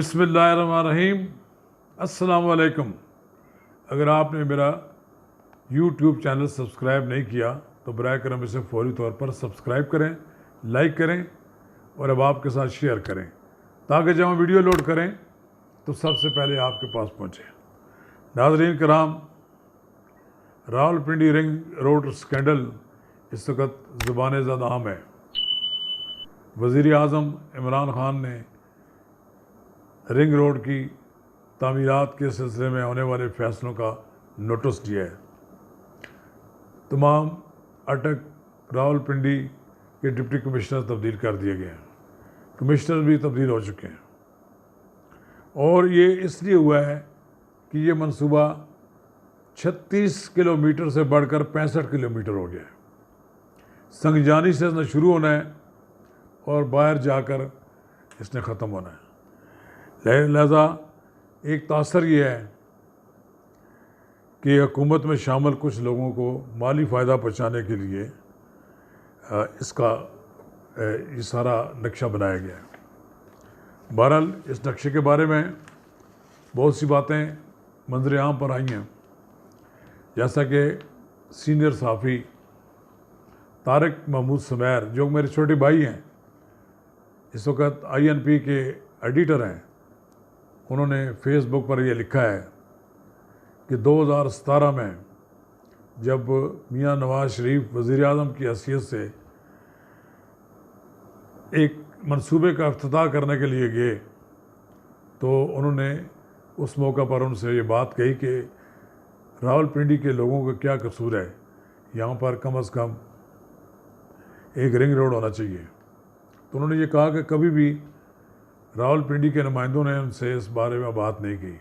बिस्मिल्लाहिर्रहमानिर्रहीम। अस्सलाम वालेकुम। अगर आपने मेरा यूट्यूब चैनल सब्सक्राइब नहीं किया तो बराए करम इसे फौरी तौर पर सब्सक्राइब करें, लाइक करें और अब आपके साथ शेयर करें ताकि जब हम वीडियो लोड करें तो सबसे पहले आपके पास पहुँचे। नाज़रीन कराम, रावलपिंडी रिंग रोड स्कैंडल इस वक्त ज़ुबान ज़द आम है। वज़ीर आज़म इमरान खान ने रिंग रोड की तामीरात के सिलसिले में होने वाले फ़ैसलों का नोटिस दिया है। तमाम अटक रावलपिंडी के डिप्टी कमिश्नर तब्दील कर दिए गए हैं, कमिश्नर भी तब्दील हो चुके हैं और ये इसलिए हुआ है कि ये मंसूबा 36 किलोमीटर से बढ़कर 65 किलोमीटर हो गया है। संगजानी से इसने शुरू होना है और बाहर जाकर इसने ख़त्म होना है। लिहाजा एक तासर ये है कि हुकूमत में शामिल कुछ लोगों को माली फ़ायदा पहुँचाने के लिए इसका ये सारा नक्शा बनाया गया है। बहरहाल इस नक्शे के बारे में बहुत सी बातें मंजर आम पर आई हैं, जैसा कि सीनियर सहाफ़ी तारिक महमूद समैर जो मेरे छोटे भाई हैं, इस वक्त INP के एडिटर हैं, उन्होंने फेसबुक पर यह लिखा है कि 2017 में जब मियां नवाज शरीफ वज़ीर आज़म की हैसियत से एक मंसूबे का इफ्तिताह करने के लिए गए तो उन्होंने उस मौका पर उनसे ये बात कही कि रावलपिंडी के लोगों का क्या कसूर है, यहाँ पर कम से कम एक रिंग रोड होना चाहिए। तो उन्होंने ये कहा कि कभी भी रावलपिंडी के नुमाइंदों ने उनसे इस बारे में बात नहीं की।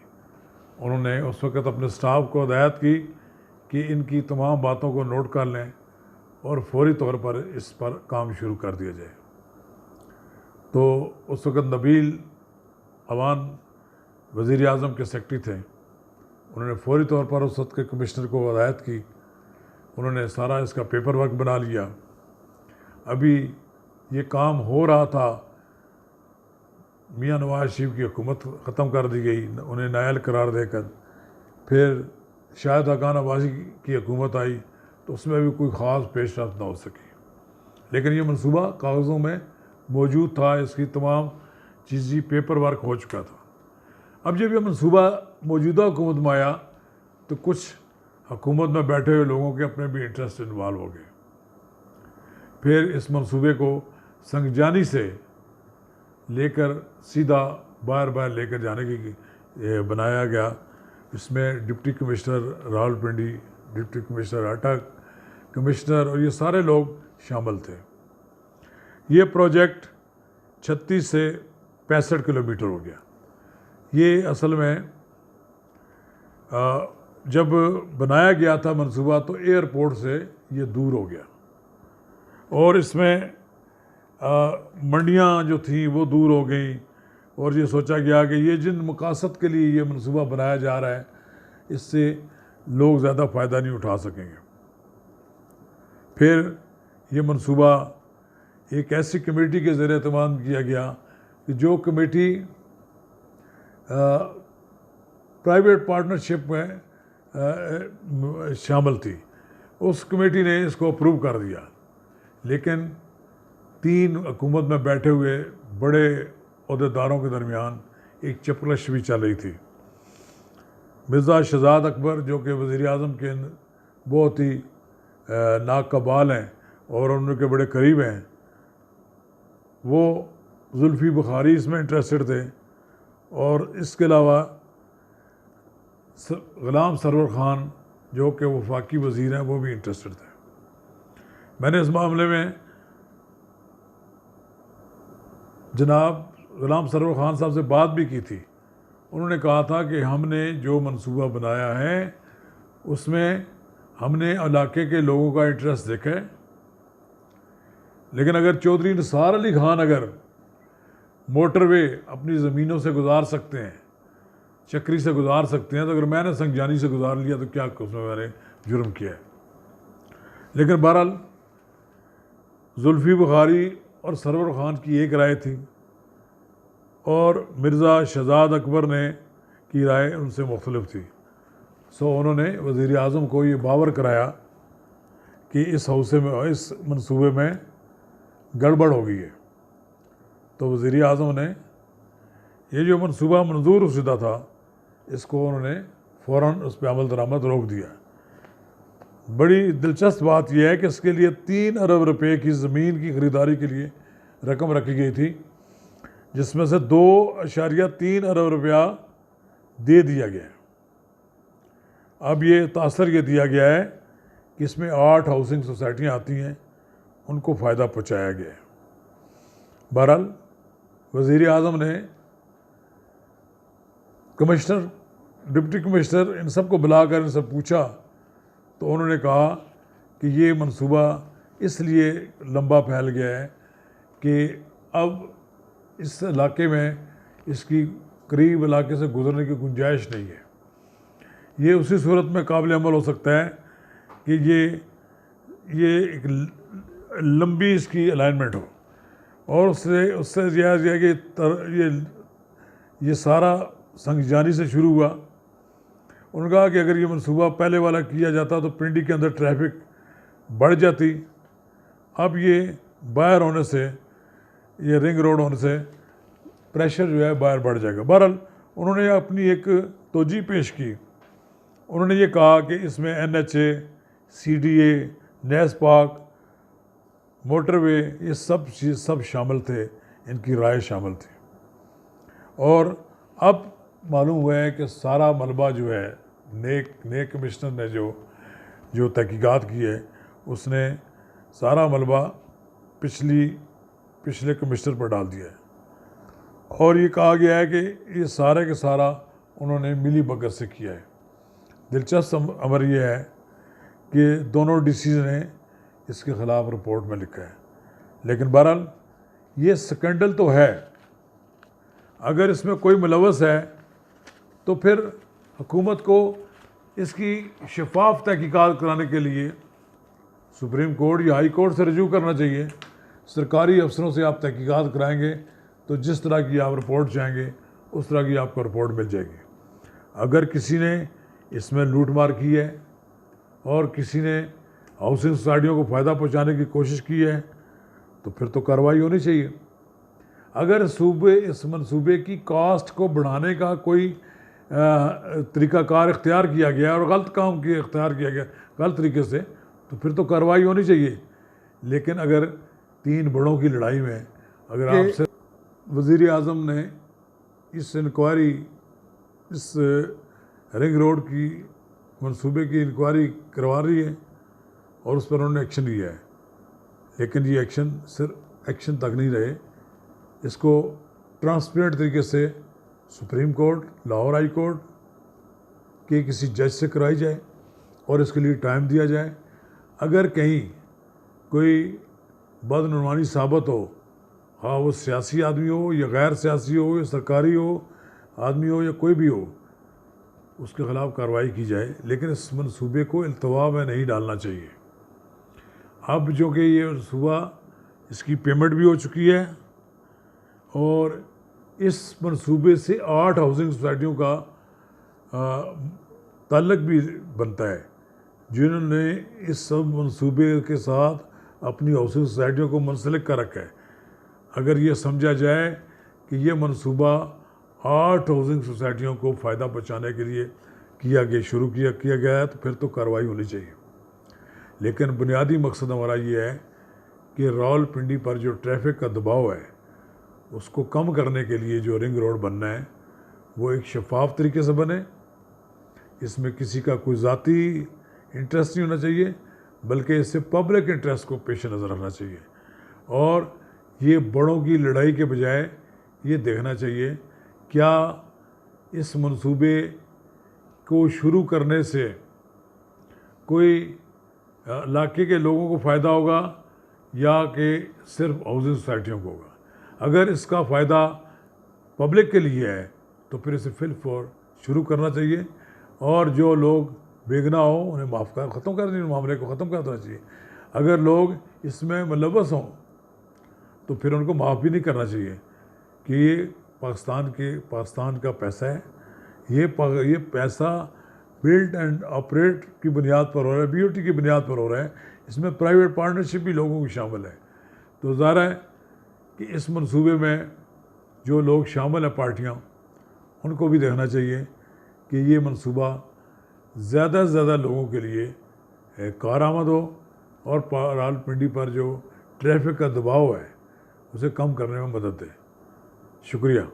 उन्होंने उस वक़्त अपने स्टाफ को हिदायत की कि इनकी तमाम बातों को नोट कर लें और फौरी तौर पर इस पर काम शुरू कर दिया जाए। तो उस वक़्त नबील अवान वज़ीर आज़म के सेक्रेटरी थे, उन्होंने फौरी तौर पर उस वक्त के कमिश्नर को हिदायत की। उन्होंने सारा इसका पेपर वर्क बना लिया। अभी ये काम हो रहा था, मियां नवाज शरीफ की हुकूमत ख़त्म कर दी गई, उन्हें नायल करार देकर फिर शायद खान अब्बासी की हुकूमत आई तो उसमें भी कोई ख़ास पेशरफ्त ना हो सकी। लेकिन ये मंसूबा कागज़ों में मौजूद था, इसकी तमाम चीज़ी पेपर वर्क हो चुका था। अब जब ये मंसूबा मौजूदा हुकूमत में आया तो कुछ हुकूमत में बैठे हुए लोगों के अपने भी इंटरेस्ट इन्वॉल्व हो गए। फिर इस मंसूबे को संगजानी से लेकर सीधा बाहर लेकर जाने की बनाया गया। इसमें deputy commissioner Rawalpindi, deputy commissioner अटक, कमिश्नर और ये सारे लोग शामिल थे। ये प्रोजेक्ट 36 से 65 किलोमीटर हो गया। ये असल में जब बनाया गया था मंसूबा तो एयरपोर्ट से ये दूर हो गया और इसमें मंडियाँ जो थीं वो दूर हो गई और ये सोचा गया कि ये जिन मकासद के लिए ये मंसूबा बनाया जा रहा है इससे लोग ज़्यादा फ़ायदा नहीं उठा सकेंगे। फिर ये मंसूबा एक ऐसी कमेटी के ज़रिए तमाम किया गया कि जो कमेटी प्राइवेट पार्टनरशिप में शामिल थी, उस कमेटी ने इसको अप्रूव कर दिया। लेकिन 3 हुकूमत में बैठे हुए बड़े अहदेदारों के दरमियान एक चपकलश भी चल रही थी। मिर्ज़ा शहजाद अकबर जो कि वज़ीर आज़म के बहुत ही नाक का बाल हैं और उनके बड़े करीब हैं, वो जुल्फ़ी बुखारी इसमें इंटरेस्टेड थे और इसके अलावा ग़ुलाम सरवर ख़ान जो कि वफाकी वज़ीर हैं वो भी इंटरेस्टेड थे। मैंने इस मामले में जनाब ग़ुलाम सरवर ख़ान साहब से बात भी की थी। उन्होंने कहा था कि हमने जो मंसूबा बनाया है उसमें हमने इलाके के लोगों का इंटरेस्ट देखा है, लेकिन अगर चौधरी निसार अली ख़ान अगर मोटरवे अपनी ज़मीनों से गुजार सकते हैं, चक्री से गुजार सकते हैं, तो अगर मैंने संगजानी से गुजार लिया तो क्या उसमें मैंने जुर्म किया है। लेकिन बहरहाल जुल्फ़ी बुखारी और सरवर ख़ान की एक राय थी और मिर्ज़ा शहजाद अकबर ने की राय उनसे मुख्तलिफ थी। सो उन्होंने वज़ीर आज़म को ये बावर कराया कि इस हौसे में, इस मंसूबे में गड़बड़ हो गई है। तो वज़ीर आज़म ने ये जो मंसूबा मंजूर शुदा था, इसको उन्होंने फ़ौरन उस पर अमल दरामद रोक दिया। बड़ी दिलचस्प बात यह है कि इसके लिए 3 अरब रुपए की ज़मीन की ख़रीदारी के लिए रकम रखी गई थी, जिसमें से 2.3 अरब रुपया दे दिया गया। अब ये तासर ये दिया गया है कि इसमें 8 हाउसिंग सोसाइटियाँ आती हैं, उनको फ़ायदा पहुँचाया गया है। बहरहाल वज़ीर आज़म ने कमिश्नर, डिप्टी कमिश्नर, इन सब को बुलाकर इनसे पूछा, तो उन्होंने कहा कि ये मंसूबा इसलिए लंबा फैल गया है कि अब इस इलाके में इसकी करीब इलाके से गुज़रने की गुंजाइश नहीं है। ये उसी सूरत में काबिल अमल हो सकता है कि ये एक लंबी इसकी अलाइनमेंट हो, और उससे यह है कि ये सारा संगजानी से शुरू हुआ। उन्होंने कहा कि अगर ये मंसूबा पहले वाला किया जाता तो पिंडी के अंदर ट्रैफिक बढ़ जाती। अब ये बाहर होने से, ये रिंग रोड होने से प्रेशर जो है बाहर बढ़ जाएगा। बहरहाल उन्होंने अपनी एक तोजी पेश की। उन्होंने ये कहा कि इसमें NHA, CDA, नेस पार्क, मोटरवे, ये सब शामिल थे, इनकी राय शामिल थी। और अब मालूम हुआ है कि सारा मलबा जो है, नए कमिश्नर ने जो तहकीकात की है, उसने सारा मलबा पिछले कमिश्नर पर डाल दिया है। और ये कहा गया है कि ये सारे के सारा उन्होंने मिली भगत से किया है। दिलचस्प अमर यह है कि दोनों DCs ने इसके ख़िलाफ़ रिपोर्ट में लिखा है। लेकिन बहरहाल ये स्कैंडल तो है। अगर इसमें कोई मुलव्वस है तो फिर हुकूमत को इसकी शफाफ तहकीकात कराने के लिए सुप्रीम कोर्ट या हाई कोर्ट से रजू करना चाहिए। सरकारी अफसरों से आप तहकीकात कराएंगे तो जिस तरह की आप रिपोर्ट चाहेंगे उस तरह की आपको रिपोर्ट मिल जाएगी। अगर किसी ने इसमें लूट मार की है और किसी ने हाउसिंग सोसाइटियों को फ़ायदा पहुंचाने की कोशिश की है तो फिर तो कार्रवाई होनी चाहिए। अगर इस मंसूबे की कास्ट को बढ़ाने का कोई तरीक़ाकार इख्तियार किया गया और गलत काम की इख्तियार किया गया गलत तरीके से, तो फिर तो कार्रवाई होनी चाहिए। लेकिन अगर 3 बड़ों की लड़ाई में अगर आपसे वज़ीर आज़म ने इस इंक्वायरी, इस रिंग रोड की मंसूबे की इंक्वायरी करवा रही है और उस पर उन्होंने एक्शन लिया है, लेकिन ये एक्शन सिर्फ एक्शन तक नहीं रहे, इसको ट्रांसपेरेंट तरीके से supreme court, Lahore high court के किसी जज से कराई जाए और इसके लिए टाइम दिया जाए। अगर कहीं कोई बदनुमानी साबित हो, हाँ वो सियासी आदमी हो या गैर सियासी हो या सरकारी हो आदमी हो या कोई भी हो, उसके ख़िलाफ़ कार्रवाई की जाए, लेकिन इस मंसूबे को इल्तवा में नहीं डालना चाहिए। अब जो कि ये मंसूबा, इसकी पेमेंट भी हो चुकी है और इस मंसूबे से 8 हाउसिंग सोसाइटियों का ताल्लुक़ भी बनता है, जिन्होंने इस सब मंसूबे के साथ अपनी हाउसिंग सोसाइटियों को मुंसलिक कर रखा है। अगर ये समझा जाए कि ये मंसूबा 8 हाउसिंग सोसाइटियों को फ़ायदा पहुंचाने के लिए शुरू किया गया है, तो फिर तो कार्रवाई होनी चाहिए। लेकिन बुनियादी मकसद हमारा ये है कि रावलपिंडी पर जो ट्रैफिक का दबाव है उसको कम करने के लिए जो रिंग रोड बनना है वो एक शफाफ तरीके से बने। इसमें किसी का कोई ज़ाती इंटरेस्ट नहीं होना चाहिए, बल्कि इससे पब्लिक इंटरेस्ट को पेश नज़र रखना चाहिए। और ये बड़ों की लड़ाई के बजाय ये देखना चाहिए क्या इस मंसूबे को शुरू करने से कोई इलाके के लोगों को फ़ायदा होगा या कि सिर्फ हाउसिंग सोसाइटियों को होगा। अगर इसका फ़ायदा पब्लिक के लिए है तो फिर इसे फिलफौर शुरू करना चाहिए और जो लोग बेगना हो उन्हें माफ़ कर ख़त्म कर देना, मामले को ख़त्म कर देना चाहिए। अगर लोग इसमें मुलव्वस हों तो फिर उनको माफ़ भी नहीं करना चाहिए कि ये पाकिस्तान का पैसा है। ये पैसा बिल्ड एंड ऑपरेट की बुनियाद पर हो रहा है, बीओटी की बुनियाद पर हो रहा है। इसमें प्राइवेट पार्टनरशिप भी लोगों की शामिल है। तो ज़ाहिर है कि इस मंसूबे में जो लोग शामिल हैं, पार्टियाँ, उनको भी देखना चाहिए कि ये मंसूबा ज़्यादा से ज़्यादा लोगों के लिए कारआमद हो और रावलपिंडी पर जो ट्रैफिक का दबाव है उसे कम करने में मदद दे। शुक्रिया।